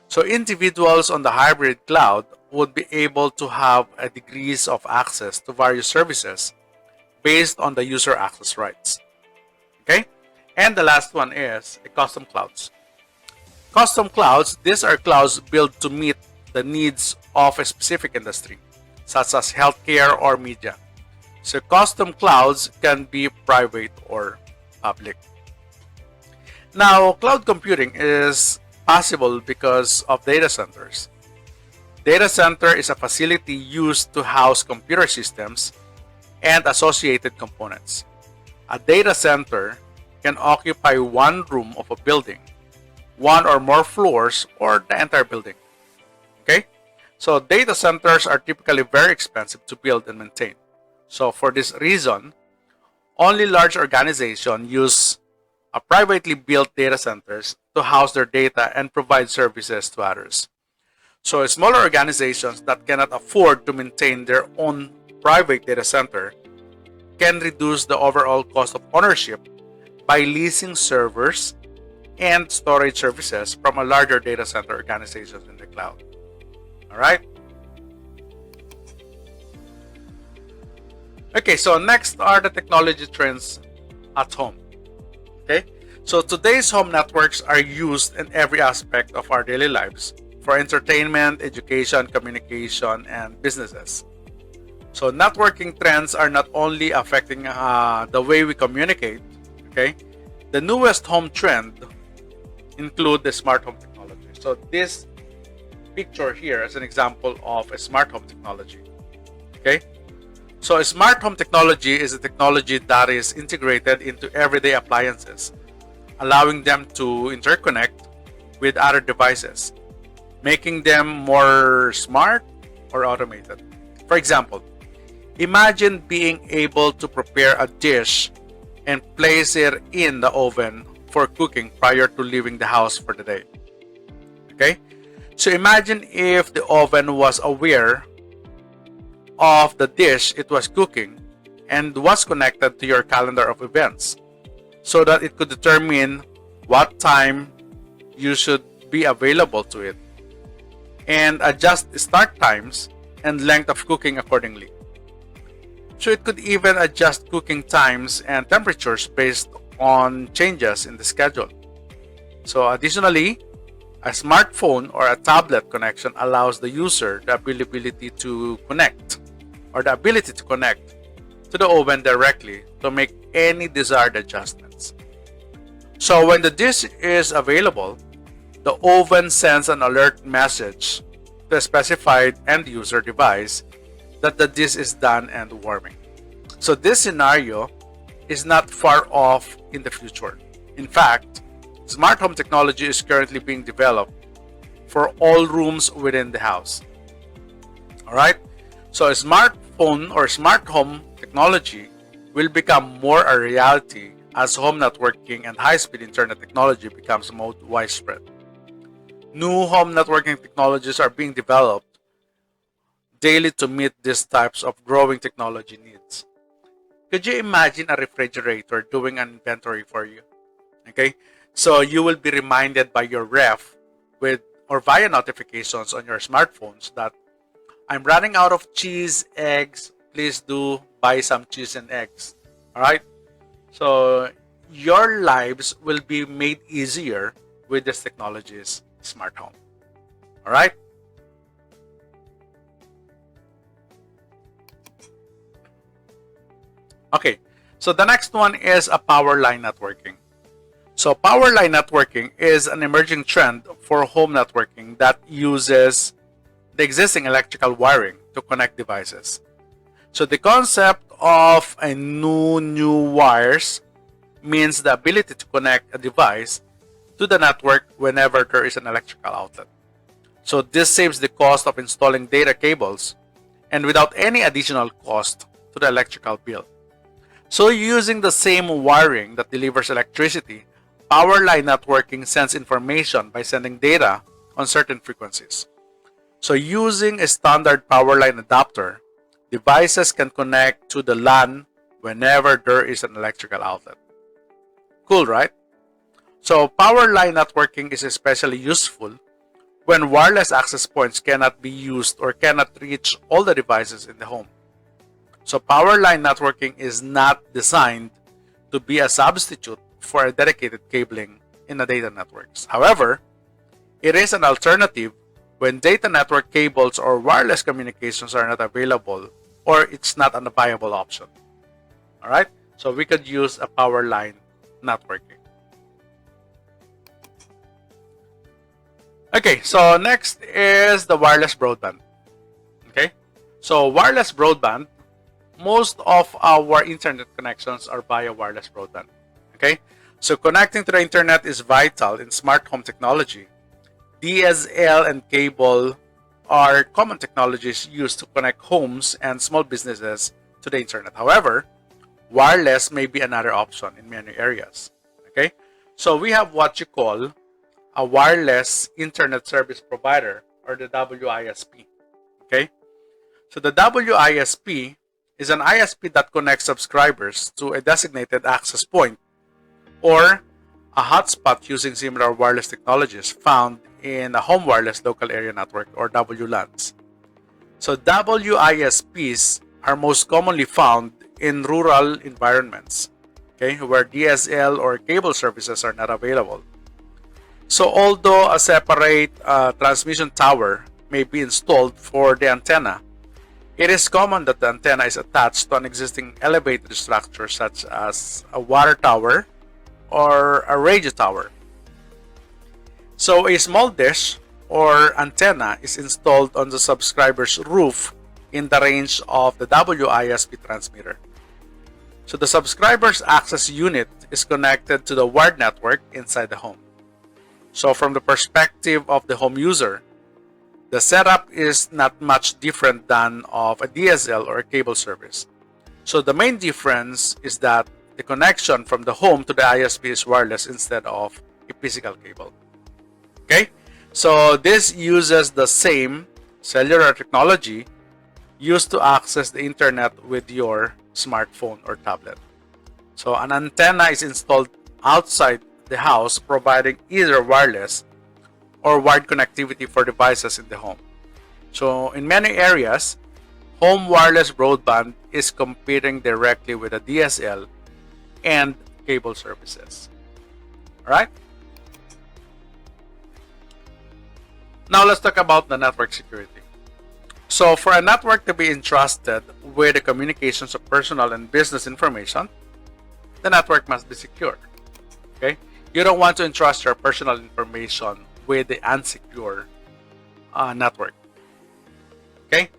S1: So individuals on the hybrid cloud would be able to have a degrees of access to various services based on the user access rights. Okay? And the last one is a custom clouds. Custom clouds, these are clouds built to meet the needs of a specific industry, such as healthcare or media. So custom clouds can be private or public. Now, cloud computing is possible because of data centers. Data center is a facility used to house computer systems and associated components. A data center can occupy one room of a building, one or more floors, or the entire building. Okay? So data centers are typically very expensive to build and maintain. So for this reason, only large organizations use a privately built data centers to house their data and provide services to others. So smaller organizations that cannot afford to maintain their own private data center can reduce the overall cost of ownership by leasing servers and storage services from a larger data center organizations in the cloud. All right. Okay, so next are the technology trends at home. Okay, so today's home networks are used in every aspect of our daily lives for entertainment, education, communication, and businesses. So networking trends are not only affecting the way we communicate. Okay, the newest home trend include the smart home technology. So this picture here is an example of a smart home technology. Okay, so a smart home technology is a technology that is integrated into everyday appliances, allowing them to interconnect with other devices, making them more smart or automated. For example, imagine being able to prepare a dish and place it in the oven for cooking prior to leaving the house for the day. Okay? So imagine if the oven was aware of the dish it was cooking and was connected to your calendar of events so that it could determine what time you should be available to it and adjust start times and length of cooking accordingly. So it could even adjust cooking times and temperatures based on changes in the schedule. So additionally, a smartphone or a tablet connection allows the user the ability to connect to the oven directly to make any desired adjustments. So when the dish is available, the oven sends an alert message to a specified end user device that the dish is done and warming. So this scenario is not far off in the future. In fact, smart home technology is currently being developed for all rooms within the house. All right. So a smartphone or smart home technology will become more a reality as home networking and high-speed internet technology becomes more widespread. New home networking technologies are being developed daily to meet these types of growing technology needs. Could you imagine a refrigerator doing an inventory for you? Okay, so you will be reminded by your ref with or via notifications on your smartphones that I'm running out of cheese, eggs. Please do buy some cheese and eggs. All right. So your lives will be made easier with this technology's smart home. All right? Okay, so the next one is a power line networking. So power line networking is an emerging trend for home networking that uses the existing electrical wiring to connect devices. So the concept of a new wires means the ability to connect a device to the network whenever there is an electrical outlet. So this saves the cost of installing data cables and without any additional cost to the electrical bill. So using the same wiring that delivers electricity, power line networking sends information by sending data on certain frequencies. So using a standard power line adapter, devices can connect to the LAN whenever there is an electrical outlet. Cool, right? So power line networking is especially useful when wireless access points cannot be used or cannot reach all the devices in the home. So power line networking is not designed to be a substitute for a dedicated cabling in the data networks. However, it is an alternative when data network cables or wireless communications are not available or it's not a viable option. All right, so we could use a power line networking. Okay, so next is the wireless broadband. Okay, so wireless broadband, most of our internet connections are via wireless broadband. Okay, so connecting to the internet is vital in smart home technology. DSL and cable are common technologies used to connect homes and small businesses to the internet. However, wireless may be another option in many areas. Okay, so we have what you call a wireless internet service provider, or the WISP. Okay, so the WISP is an ISP that connects subscribers to a designated access point or a hotspot using similar wireless technologies found in a home wireless local area network, or WLANs. So WISPs are most commonly found in rural environments, okay, where DSL or cable services are not available. So although a separate transmission tower may be installed for the antenna, it is common that the antenna is attached to an existing elevated structure such as a water tower or a radio tower. So a small dish or antenna is installed on the subscriber's roof in the range of the WISP transmitter. So the subscriber's access unit is connected to the wired network inside the home. So from the perspective of the home user, the setup is not much different than of a DSL or a cable service. So the main difference is that the connection from the home to the ISP is wireless instead of a physical cable. Okay, so this uses the same cellular technology used to access the internet with your smartphone or tablet. So an antenna is installed outside the house, providing either wireless or wired connectivity for devices in the home. So in many areas, home wireless broadband is competing directly with a DSL and cable services. All right? Now let's talk about the network security. So for a network to be entrusted with the communications of personal and business information, the network must be secure. Okay? You don't want to entrust your personal information with the unsecure network. Okay?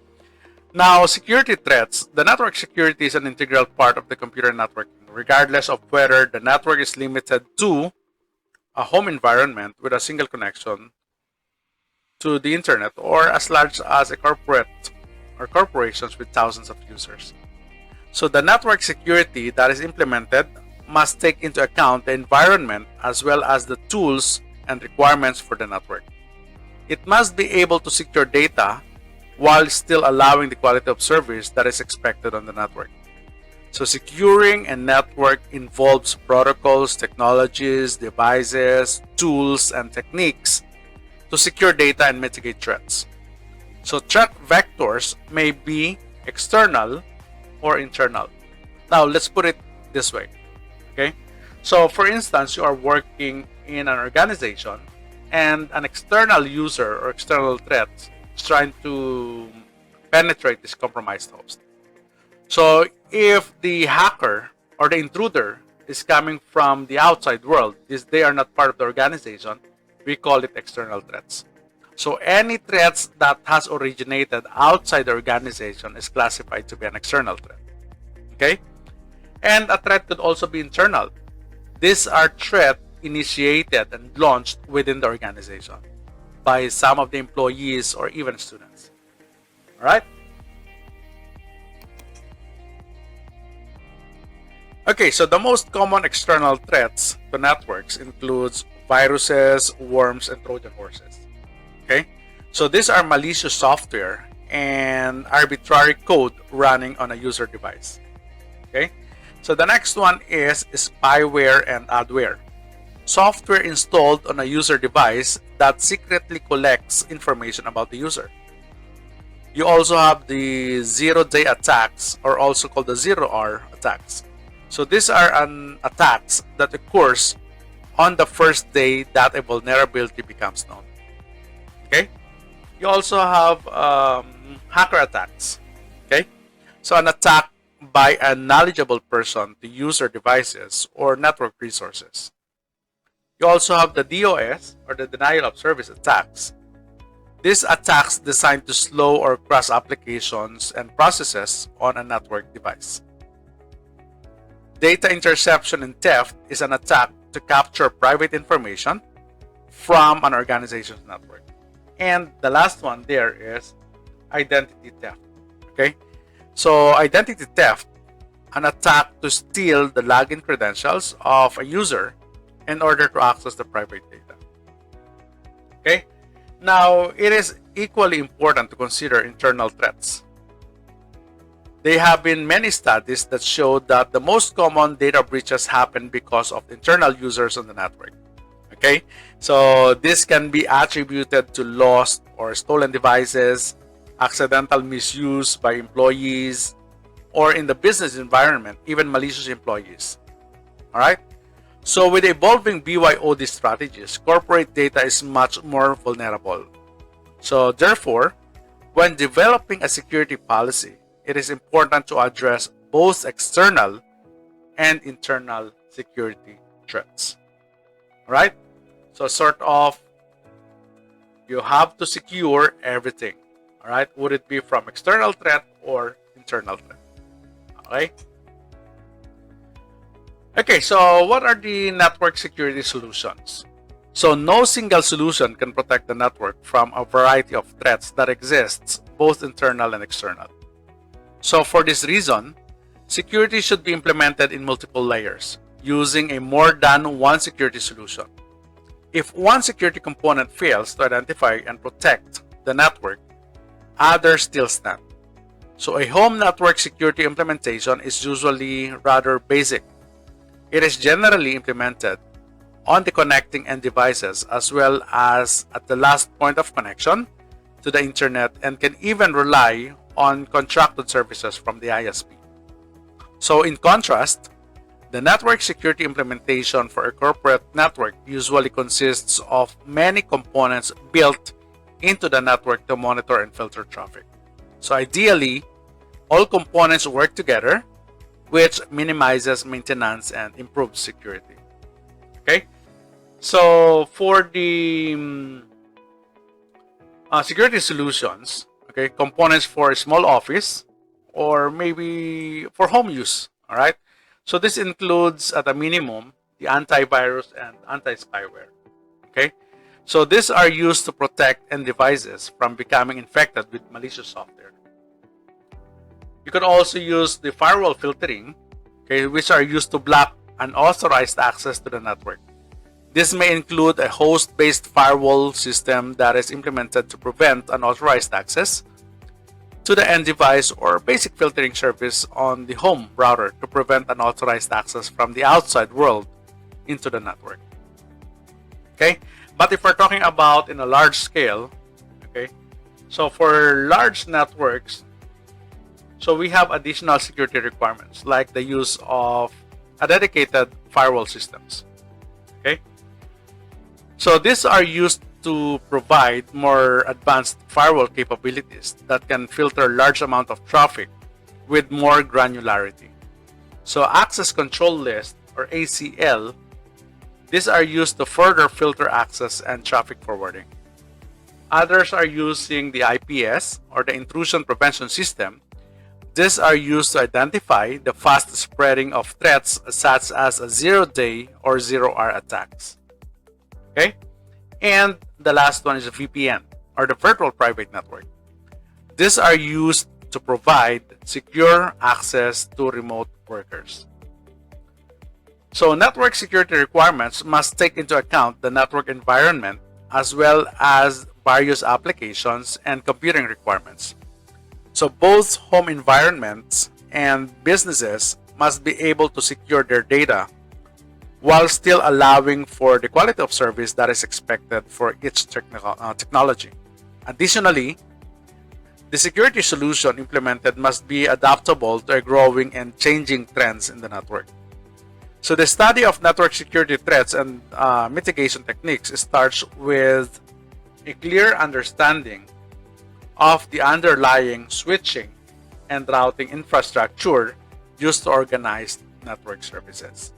S1: Now, security threats. The network security is an integral part of the computer networking, regardless of whether the network is limited to a home environment with a single connection to the internet, or as large as a corporate or corporations with thousands of users. So the network security that is implemented must take into account the environment as well as the tools and requirements for the network. It must be able to secure data while still allowing the quality of service that is expected on the network. So securing a network involves protocols, technologies, devices, tools, and techniques to secure data and mitigate threats. So threat vectors may be external or internal. Now let's put it this way. Okay, So for instance, you are working in an organization and an external user or external threat is trying to penetrate this compromised host. So if the hacker or the intruder is coming from the outside world, they are not part of the organization, we call it external threats. So any threats that has originated outside the organization is classified to be an external threat. Okay? And a threat could also be internal. These are threats initiated and launched within the organization by some of the employees or even students. All right? Okay, so the most common external threats to networks includes viruses, worms, and Trojan horses. Okay, so these are malicious software and arbitrary code running on a user device. Okay, so the next one is spyware and adware. Software installed on a user device that secretly collects information about the user. You also have the zero-day attacks, or also called the zero-hour attacks. So these are attacks that occurs on the first day that a vulnerability becomes known. Okay, you also have hacker attacks. Okay, so an attack by a knowledgeable person to user devices or network resources. You also have the DOS, or the denial of service attacks. These attacks designed to slow or crash applications and processes on a network device. Data interception and theft is an attack to capture private information from an organization's network. And the last one there is identity theft. Okay, so identity theft, an attack to steal the login credentials of a user in order to access the private data. Okay, now it is equally important to consider internal threats. There have been many studies that show that the most common data breaches happen because of internal users on the network. Okay, so this can be attributed to lost or stolen devices, accidental misuse by employees, or in the business environment, even malicious employees. All right, so with evolving BYOD strategies, corporate data is much more vulnerable. So therefore, when developing a security policy, it is important to address both external and internal security threats. All right, so sort of, you have to secure everything. All right, would it be from external threat or internal threat? Okay. Okay, so what are the network security solutions? So no single solution can protect the network from a variety of threats that exists, both internal and external. So for this reason, security should be implemented in multiple layers using a more than one security solution. If one security component fails to identify and protect the network, others still stand. So a home network security implementation is usually rather basic. It is generally implemented on the connecting end devices as well as at the last point of connection to the internet, and can even rely on contracted services from the ISP. So in contrast, the network security implementation for a corporate network usually consists of many components built into the network to monitor and filter traffic. So ideally, all components work together, which minimizes maintenance and improves security. Okay, so for the security solutions, okay, components for a small office or maybe for home use. All right, so this includes at a minimum the antivirus and anti-spyware. Okay, so these are used to protect end devices from becoming infected with malicious software. You can also use the firewall filtering, okay, which are used to block unauthorized access to the network. This may include a host-based firewall system that is implemented to prevent unauthorized access to the end device, or basic filtering service on the home router to prevent unauthorized access from the outside world into the network. Okay, but if we're talking about in a large scale, okay, so for large networks, so we have additional security requirements like the use of a dedicated firewall systems. Okay, so these are used to provide more advanced firewall capabilities that can filter large amount of traffic with more granularity. So access control list, or ACL, these are used to further filter access and traffic forwarding. Others are using the IPS, or the intrusion prevention system. These are used to identify the fast spreading of threats such as a zero-day or zero-hour attacks. Okay? And the last one is a VPN, or the virtual private network. These are used to provide secure access to remote workers. So network security requirements must take into account the network environment as well as various applications and computing requirements. So both home environments and businesses must be able to secure their data while still allowing for the quality of service that is expected for each technology. Additionally, the security solution implemented must be adaptable to a growing and changing trends in the network. So the study of network security threats and mitigation techniques starts with a clear understanding of the underlying switching and routing infrastructure used to organize network services.